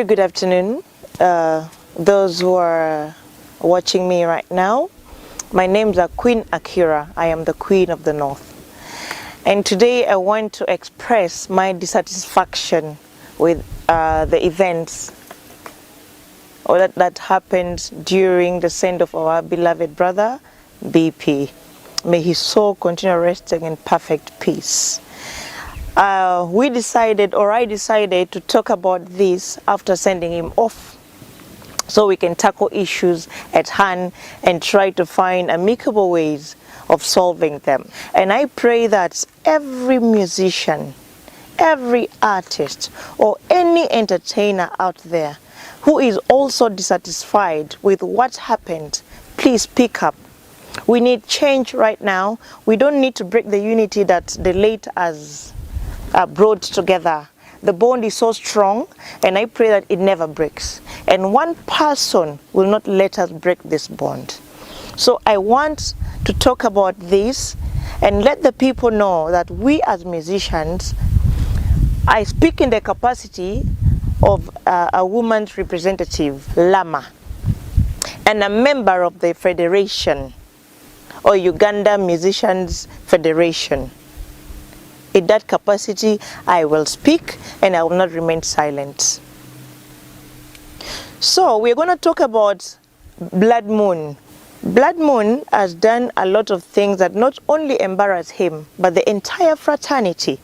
good afternoon, those who are watching me right now. My name's Queen Akira. I am the Queen of the North. And today I want to express my dissatisfaction with the events that happened during the send-off of our beloved brother, BP. May his soul continue resting in perfect peace. I decided to talk about this after sending him off, so we can tackle issues at hand and try to find amicable ways of solving them. And I pray that every musician, every artist, or any entertainer out there who is also dissatisfied with what happened, please speak up. We need change right now. We don't need to break the unity that the late has brought together. The bond is so strong, and I pray that it never breaks. And one person will not let us break this bond. So I want to talk about this and let the people know that we as musicians, I speak in the capacity of a woman's representative, Lama, and a member of the Federation, or Uganda Musicians Federation. In that capacity, I will speak and I will not remain silent. So we're going to talk about Blood Moon. Blood Moon has done a lot of things that not only embarrass him, but the entire fraternity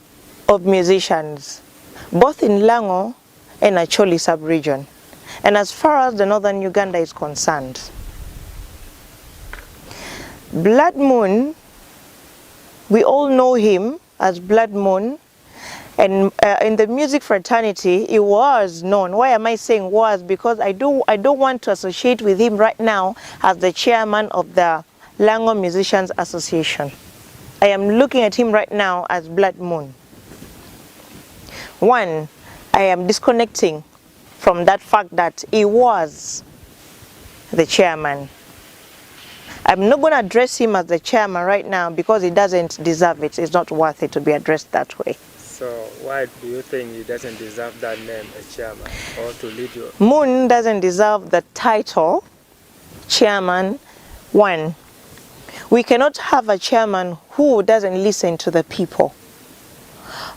of musicians, both in Lango and Acholi sub-region, and as far as the northern Uganda is concerned. Blood Moon, we all know him as Blood Moon, and in the music fraternity he was known. Why am I saying was? Because I don't want to associate with him right now as the chairman of the Lango Musicians Association. I am looking at him right now as Blood Moon. One, I am disconnecting from that fact that he was the chairman. I'm not going to address him as the chairman right now because he doesn't deserve it. It's not worth it to be addressed that way. So why do you think he doesn't deserve that name, a chairman, or to lead you? Moon doesn't deserve the title chairman. One, we cannot have a chairman who doesn't listen to the people,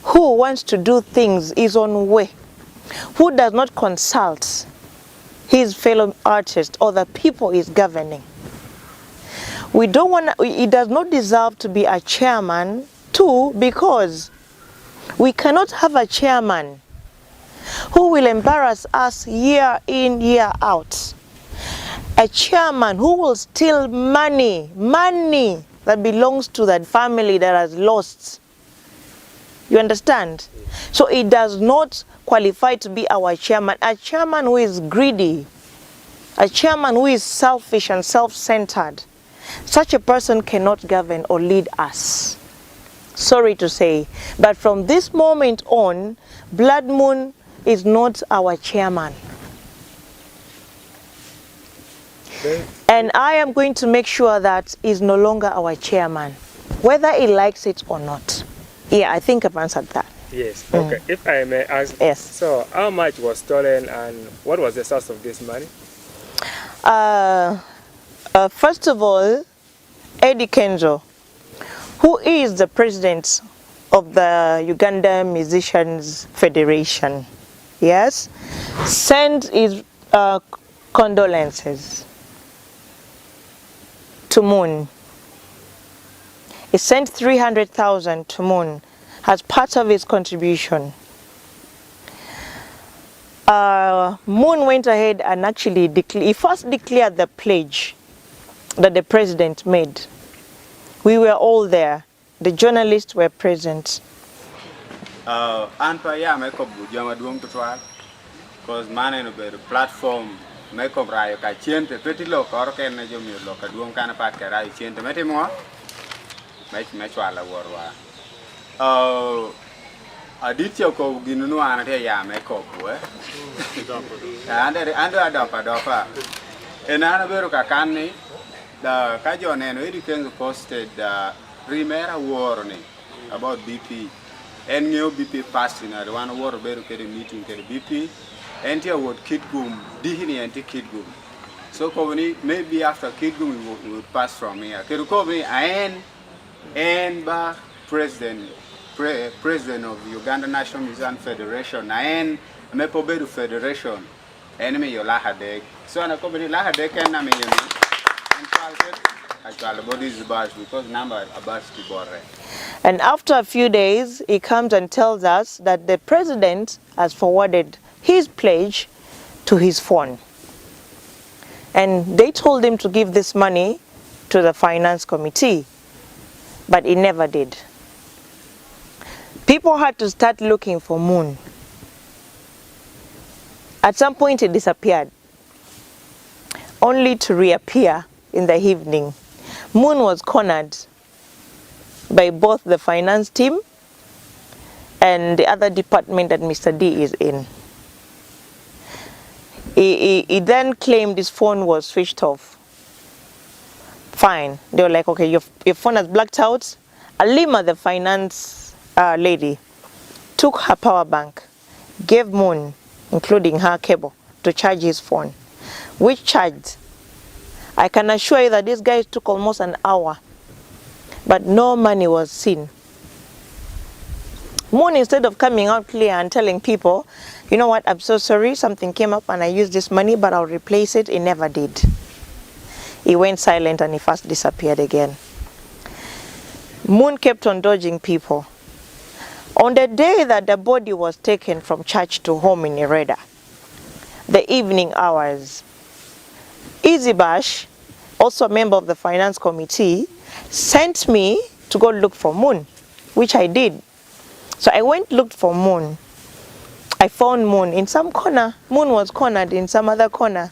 who wants to do things his own way, who does not consult his fellow artists or the people he's governing. We don't want. He does not deserve to be a chairman too, because we cannot have a chairman who will embarrass us year in, year out. A chairman who will steal money that belongs to that family that has lost. You understand? So he does not qualify to be our chairman. A chairman who is greedy, a chairman who is selfish and self-centered. Such a person cannot govern or lead us. Sorry to say, but from this moment on, Blood Moon is not our chairman. And I am going to make sure that he's no longer our chairman, whether he likes it or not. Yeah, I think I've answered that. Yes, okay. If I may ask, yes. So how much was stolen and what was the source of this money? First of all, Eddy Kenzo, who is the president of the Uganda Musicians Federation, yes, sent his condolences to Moon. He sent 300,000 to Moon as part of his contribution. Moon went ahead and actually he first declared the pledge that the president made. We were all there. The journalists were present. Anpa ya make up bujama duong tutwal, cause man in a platform make up rayo ka chente peti lo kor ken na jomi lo ka duong kana pat ka rayo chente meti mo me chwala worwa. Aditya ko ginunu anate ya make up we. Ando adopa. Enana beru ka kanni the Kajon and Eddy Kenzo posted Primera warning about BP. And new BP passing. I want to war better get a meeting get BP. enti would Kitgum, Dihini anti Kitgum. So maybe after Kitgum we would pass from here. Kirukobini and ba president of Uganda National Museum Federation and Mepobedu Federation enemy your lahadek. So na kobini lahadek and I mean actual body is bad because number about to borre. And after a few days, he comes and tells us that the president has forwarded his pledge to his phone. And they told him to give this money to the finance committee, but he never did. People had to start looking for Moon. At some point, he disappeared, only to reappear in the evening. Moon was cornered by both the finance team and the other department that Mr. D is in. He then claimed his phone was switched off. Fine. They were like, okay, your phone has blacked out. Alima, the finance lady, took her power bank, gave Moon, including her cable, to charge his phone, which charged. I can assure you that these guys took almost an hour, but no money was seen. Moon, instead of coming out clear and telling people, you know what, I'm so sorry, something came up and I used this money, but I'll replace it, he never did. He went silent and he fast disappeared again. Moon kept on dodging people. On the day that the body was taken from church to home in Ireda, the evening hours, Izibash, also a member of the finance committee, sent me to go look for Moon, which I did. So I went looked for Moon. I found Moon in some corner. Moon was cornered in some other corner.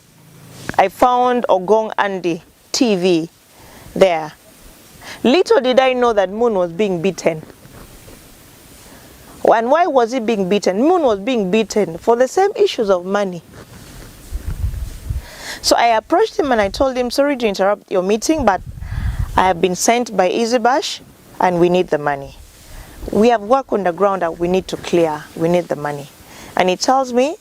I found Ogong Andy TV there. Little did I know that Moon was being beaten. And why was he being beaten? Moon was being beaten for the same issues of money. So I approached him and I told him, sorry to interrupt your meeting, but I have been sent by Izibash and we need the money. We have work on the ground that we need to clear. We need the money. And he tells me,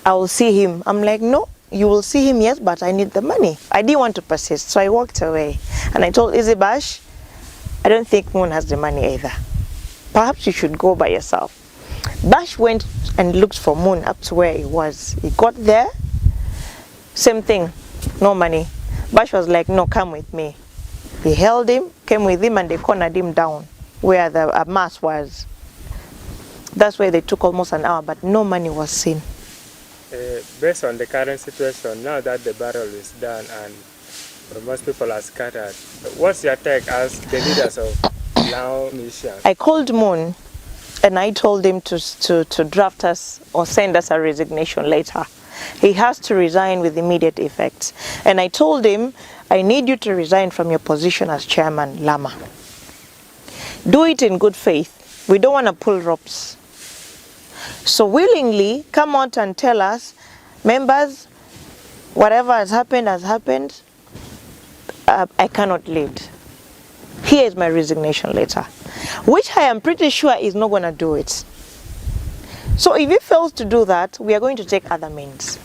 I will see him. I'm like, no, you will see him, yes, but I need the money. I didn't want to persist, so I walked away. And I told Izibash, I don't think Moon has the money either. Perhaps you should go by yourself. Bash went and looked for Moon up to where he was. He got there, same thing, no money. Bash was like, no, come with me. He held him, came with him, and they cornered him down where the mass was. That's where they took almost an hour, but no money was seen. Based on the current situation, now that the battle is done and most people are scattered, what's your take as the leaders of Lao Mission? I called Moon and I told him to draft us or send us a resignation letter. He has to resign with immediate effect. And I told him, I need you to resign from your position as chairman, Lama. Do it in good faith. We don't want to pull ropes. So willingly come out and tell us, members, whatever has happened, I cannot lead. Here is my resignation letter, which I am pretty sure is not going to do it. So if he fails to do that, we are going to take other means.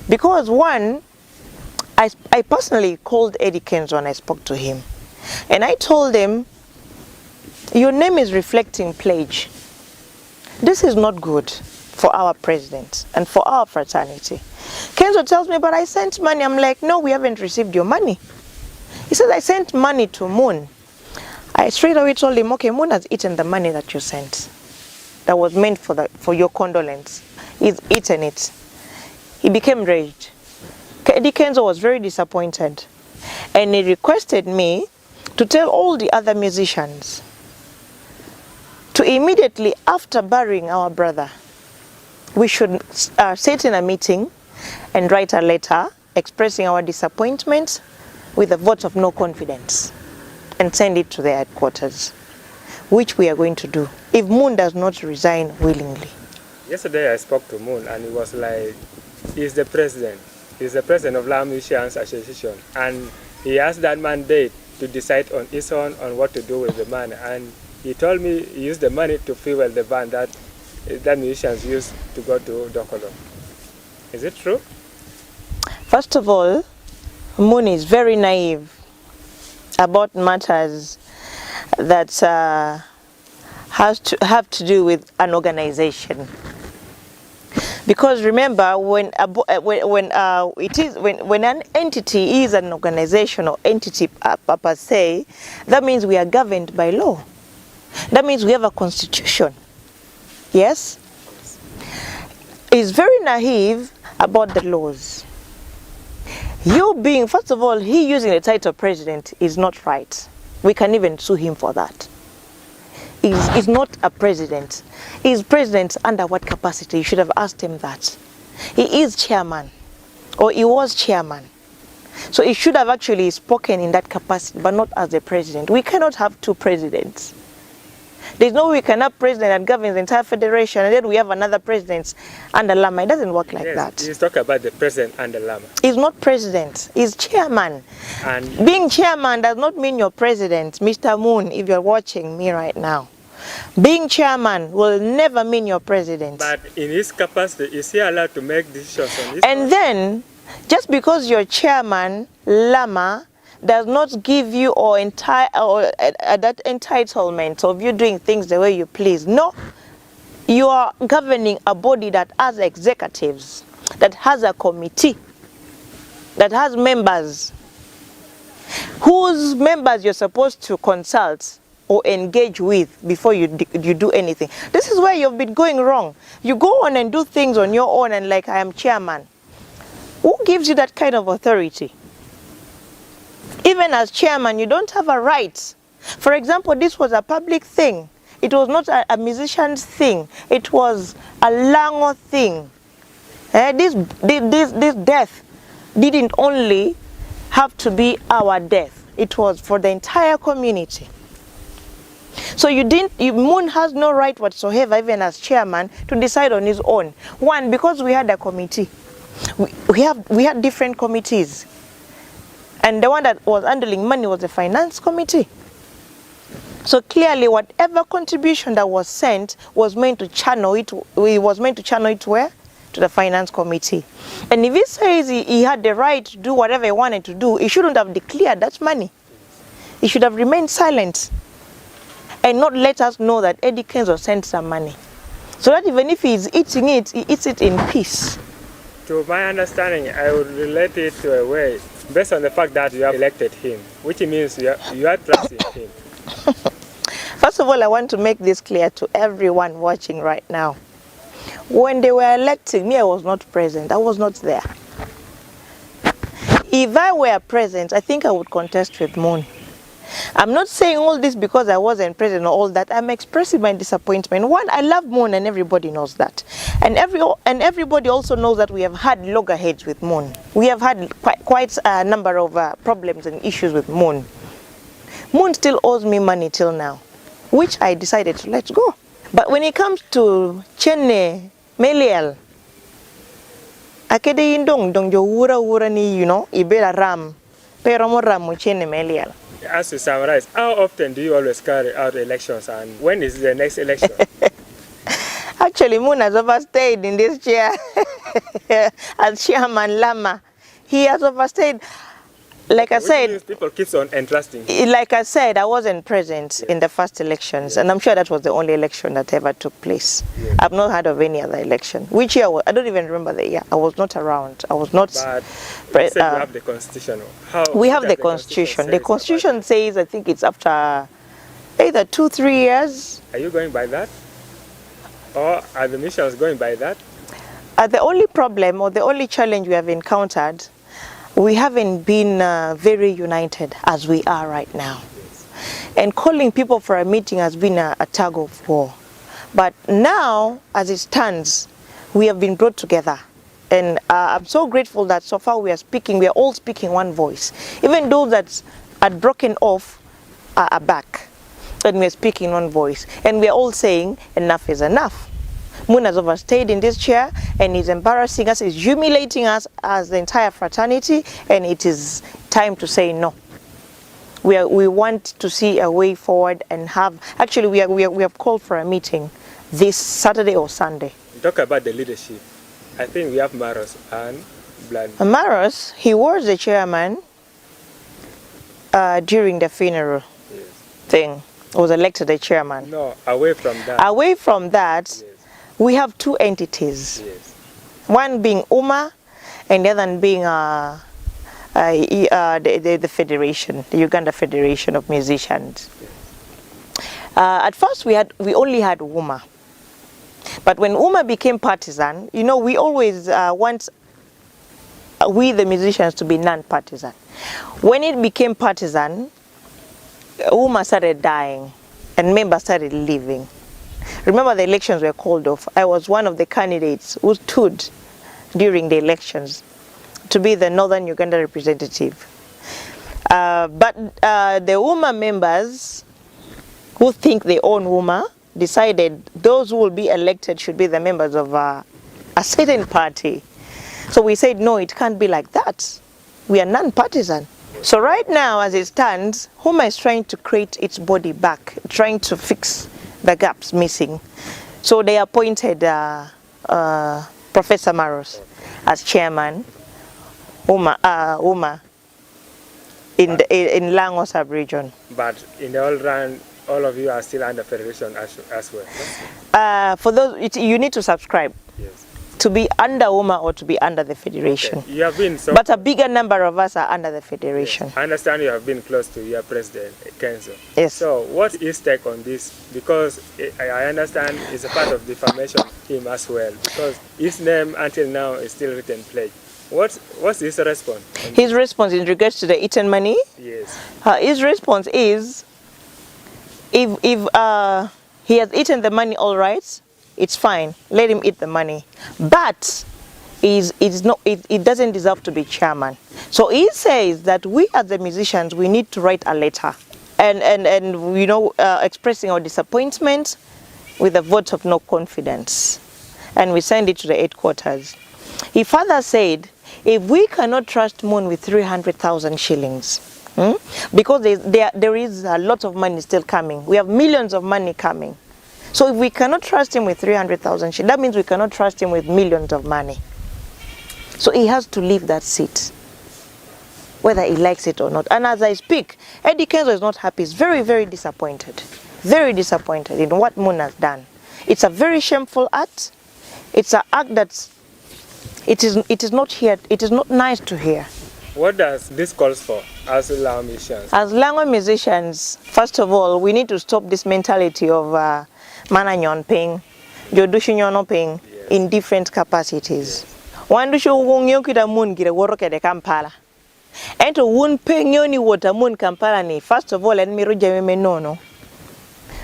Because one, I personally called Eddy Kenzo and I spoke to him. And I told him, your name is reflecting pledge. This is not good for our president and for our fraternity. Kenzo tells me, but I sent money. I'm like, no, we haven't received your money. He says, I sent money to Moon. I straight away told him, okay, Moon has eaten the money that you sent. That was meant for your condolence. He's eaten it. He became raged. Eddy Kenzo was very disappointed. And he requested me to tell all the other musicians to immediately after burying our brother, we should sit in a meeting and write a letter expressing our disappointment with a vote of no confidence and send it to their headquarters, which we are going to do if Moon does not resign willingly. Yesterday I spoke to Moon and he was like, he's the president. He's the president of Lao Musicians Association and he has that mandate to decide on his own on what to do with the money. And he told me he used the money to fuel the van that that musicians use to go to Dokolo. Is it true? First of all, Moon is very naive about matters that have to do with an organization. Because remember, when an entity is an organization or entity per se, that means we are governed by law. That means we have a constitution. Yes? He's very naive about the laws. First of all, he using the title president is not right. We can even sue him for that. He's not a president. He's president under what capacity? You should have asked him that. He is chairman, or he was chairman. So he should have actually spoken in that capacity, but not as the president. We cannot have two presidents. There's no way we can have president that governs the entire federation, and then we have another president under Lama. It doesn't work like that. He's talking about the president under Lama. He's not president. He's chairman. And being chairman does not mean you're president. Mr. Moon, if you're watching me right now, being chairman will never mean you're president. But in his capacity, is he allowed to make decisions on this? And then, just because you're chairman, Lama does not give you that entitlement of you doing things the way you please. No, you are governing a body that has executives, that has a committee, that has members, whose members you're supposed to consult or engage with before you do anything. This is where you've been going wrong. You go on and do things on your own and like, I am chairman. Who gives you that kind of authority? Even as chairman, you don't have a right. For example, this was a public thing. It was not a musician's thing. It was a Lango thing. This death didn't only have to be our death. It was for the entire community. So Moon has no right whatsoever, even as chairman, to decide on his own. One, because we had a committee. We had different committees. And the one that was handling money was the finance committee. So clearly, whatever contribution that was sent was meant to channel it. Where? To the finance committee. And if he says he had the right to do whatever he wanted to do, he shouldn't have declared that money. He should have remained silent and not let us know that Eddy Kenzo sent some money. So that even if he's eating it, he eats it in peace. To my understanding, I would relate it to a way based on the fact that you have elected him, which means you are trusting him. First of all, I want to make this clear to everyone watching right now. When they were electing me, I was not present. I was not there. If I were present, I think I would contest with Moon. I'm not saying all this because I wasn't present or all that. I'm expressing my disappointment. One, I love Moon and everybody knows that. And everybody also knows that we have had loggerheads with Moon. We have had quite a number of problems and issues with Moon. Moon still owes me money till now, which I decided to let go. But when it comes to Chenne Meliel, akede indong jo wura ni, ibera ram, pero mo ram mo Chenne Meliel. As to summarize, how often do you always carry out elections, and when is the next election? Actually, Moon has overstayed in this chair as Chairman Lama. He has overstayed. Like I said, people keep on entrusting him. Like I said, I wasn't present in the first elections, and I'm sure that was the only election that ever took place. I've not heard of any other election. Which year? I don't even remember the year. I was not around. I was not. But you said you have the constitution. We have the constitution. The constitution says, I think it's after either 2-3 years. Are you going by that? Or are the missions going by that? The only problem or the only challenge we have encountered, we haven't been very united as we are right now. And calling people for a meeting has been a tug of war. But now, as it stands, we have been brought together. And I'm so grateful that so far we are all speaking one voice. Even those that had broken off are back. And we're speaking one voice. And we're all saying, enough is enough. Moon has overstayed in this chair and is embarrassing us, is humiliating us as the entire fraternity, and it is time to say no. We want to see a way forward and have, actually we have called for a meeting this Saturday or Sunday. Talk about the leadership. I think we have Maros and Bland. Maros, he was the chairman during the funeral thing. Was elected the chairman. No, away from that. Away from that, we have two entities. Yes. One being UMA, and the other one being the federation, the Uganda Federation of Musicians. At first, we only had UMA, but when UMA became partisan, you know, we always want we the musicians to be non-partisan. When it became partisan, UMA started dying, and members started leaving. Remember, the elections were called off. I was one of the candidates who stood during the elections to be the Northern Uganda representative. But the UMA members who think they own UMA decided those who will be elected should be the members of a certain party. So we said, no, it can't be like that. We are non-partisan. So right now, as it stands, UMA is trying to create its body back, trying to fix the gaps missing. So they appointed Professor Maros as chairman, UMA in Lango sub-region. But in the all round, all of you are still under federation as well. For those, you need to subscribe. Yes. To be under UMA or to be under the federation. Okay. You have been but a bigger number of us are under the federation. Yes. I understand you have been close to your president, Kenzo. Yes. So what is his take on this? Because I understand it's a part of defamation him as well. Because his name until now is still written pledge. What's his response? His response in regards to the eaten money? Yes. His response is, if he has eaten the money all right, it's fine. Let him eat the money. But it doesn't deserve to be chairman. So he says that we as the musicians, we need to write a letter and you know, expressing our disappointment with a vote of no confidence. And we send it to the headquarters. He further said, if we cannot trust Moon with 300,000 shillings, because there is a lot of money still coming. We have millions of money coming. So if we cannot trust him with 300,000 shillings, that means we cannot trust him with millions of money. So he has to leave that seat, whether he likes it or not. And as I speak, Eddy Kenzo is not happy. He's very, very disappointed in what Moon has done. It's a very shameful act. It's an act that it is not nice to hear. What does this calls for as Lango musicians? As Lango musicians, first of all, we need to stop this mentality of Mananyon ping, Jodushinyono ping in different capacities. One do show wong yokita moon gire woroke de Kampala. And to one ping yoni water moon Kampala ni, first of all, and miru jeme nono.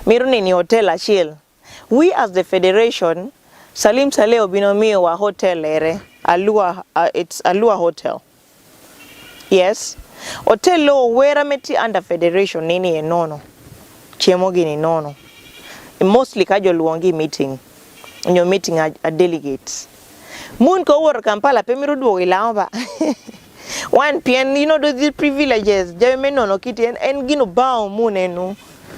Miru ni hotel ashil. We as the federation, Salim Saleo binomio wa hotel ere, it's Alua Hotel. Yes. Hotel lo wera meti under federation nini nono. Chiemogi ni nono. Mostly kajo luongi meeting. In your meeting are delegates. Moon ko wor Kampala pemiru duo ilamba. One pien, you know, those privileges. Jame no kiti and gino bao moon enu.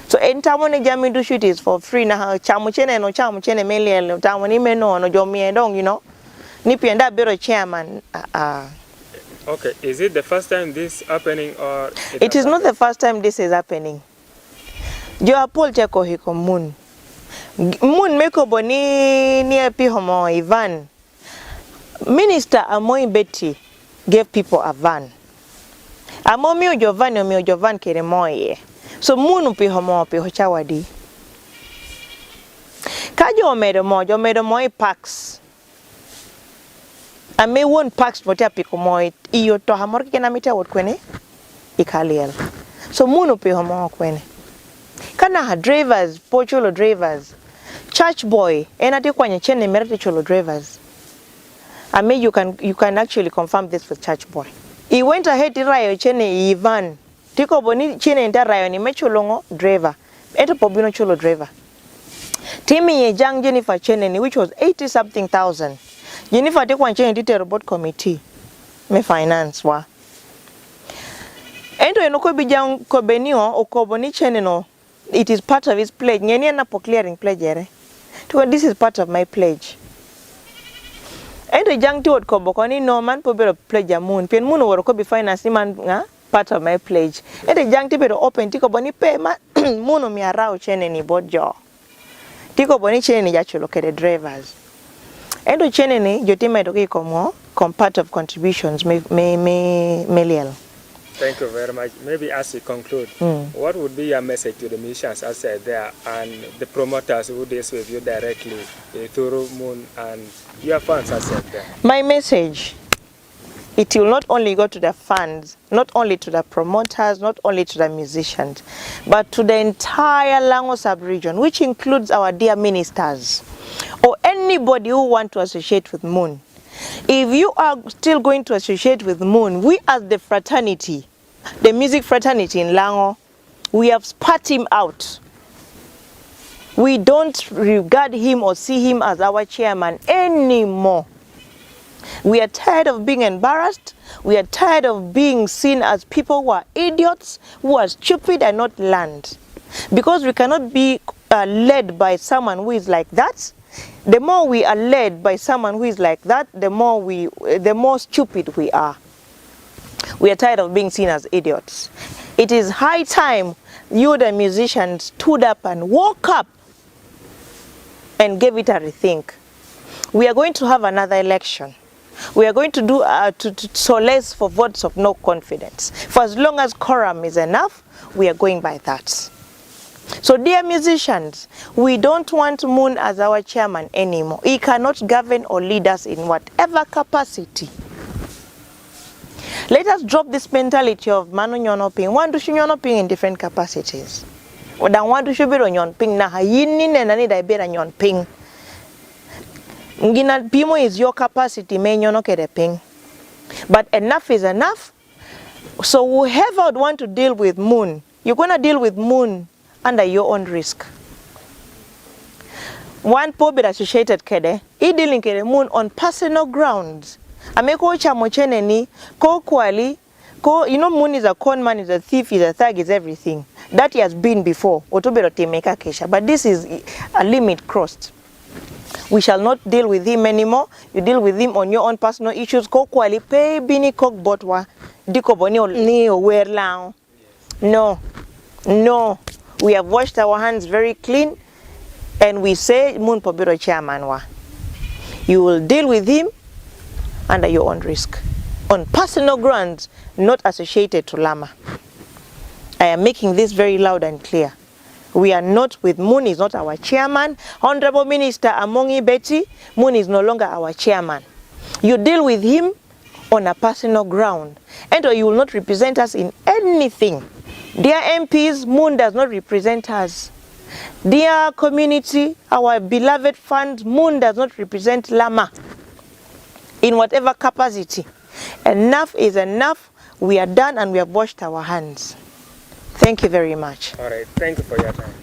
So entamone jami do shoot is for free na chamuchene mele tamoni meno no jomi dong, you know. Nipi and that bureau chairman. Okay, is it the first time this happening or it is not the first time this is happening. Jo apol cheko hiko Moon. Moon meko boni ni epi homo Ivan. Minister Amoy Betty gave people a van. Amomi ojovan kere moye. So Moon upi homo upi hochawadi. Kajo omedo moy packs. Ame won packs motia piko moy iyo to hamorki kena mita wot kwene ikaliel. So Moon upi homo kwene. Kana drivers, pocholo drivers, church boy, enati kwanye chene merete cholo drivers. I mean, you can actually confirm this with church boy. He went ahead to rayo chene Ivan. Tiko boni chene enta rayo ni mecholongo driver. Eto pobino cholo driver. Timi ye jang Jennifer chene ni which was 80 something thousand. Jennifer tekwa chene dite robot committee. Me finance wa. Ento enoko bijang kobenio okoboni chene no. It is part of his pledge. Nyeni na po clearing pledge ere. This is part of my pledge. And the young to what Kobokoni no man probably pledge a moon. Pen moon or could be finance man part of my pledge. And the young to be open Tico Boni pay moon me around chain any board jaw. Tico Boni chain any actual look at the drivers. And the chain any your team might okay come part of contributions me Meliel. Thank you very much. Maybe as we conclude, what would be your message to the musicians outside there and the promoters who deal with you directly through Moon and your fans outside there? My message, it will not only go to the fans, not only to the promoters, not only to the musicians, but to the entire Lango sub-region, which includes our dear ministers or anybody who want to associate with Moon. If you are still going to associate with Moon, we as the fraternity, the music fraternity in Lango, we have spat him out. We don't regard him or see him as our chairman anymore. We are tired of being embarrassed. We are tired of being seen as people who are idiots, who are stupid and not learned. Because we cannot be led by someone who is like that. The more we are led by someone who is like that, the more stupid we are. We are tired of being seen as idiots. It is high time you, the musicians, stood up and woke up and gave it a rethink. We are going to have another election. We are going to do to solace for votes of no confidence. For as long as quorum is enough, we are going by that. So dear musicians, we don't want Moon as our chairman anymore. He cannot govern or lead us in whatever capacity. Let us drop this mentality of manu nyono ping. One to nyono ping in different capacities. Or dan one to shubiro nyon ping na hayini ne nani da ibera nyon ping. Ngina pimo is your capacity me nyono kere ping. But enough is enough. So whoever would want to deal with Moon, you're gonna deal with Moon under your own risk. One pobe associated kede, he dealing kede Moon on personal grounds. Ameko chamo cheneni, ko kwali, ko you know Moon is a con man, is a thief, is a thug, is everything. That he has been before. Otobero temeka kesha. But this is a limit crossed. We shall not deal with him anymore. You deal with him on your own personal issues. Ko kwali pay bini kok botwa. Diko boni ni ower lang. No. No. We have washed our hands very clean and we say Moon Pobiro chairman wa. You will deal with him under your own risk. On personal grounds, not associated to Lama. I am making this very loud and clear. We are not with Moon, is not our chairman. Honorable Minister Amongi Betty, Moon is no longer our chairman. You deal with him on a personal ground. And or you will not represent us in anything. Dear MPs, Moon does not represent us. Dear community, our beloved fund, Moon does not represent Lama in whatever capacity. Enough is enough. We are done and we have washed our hands. Thank you very much. All right. Thank you for your time.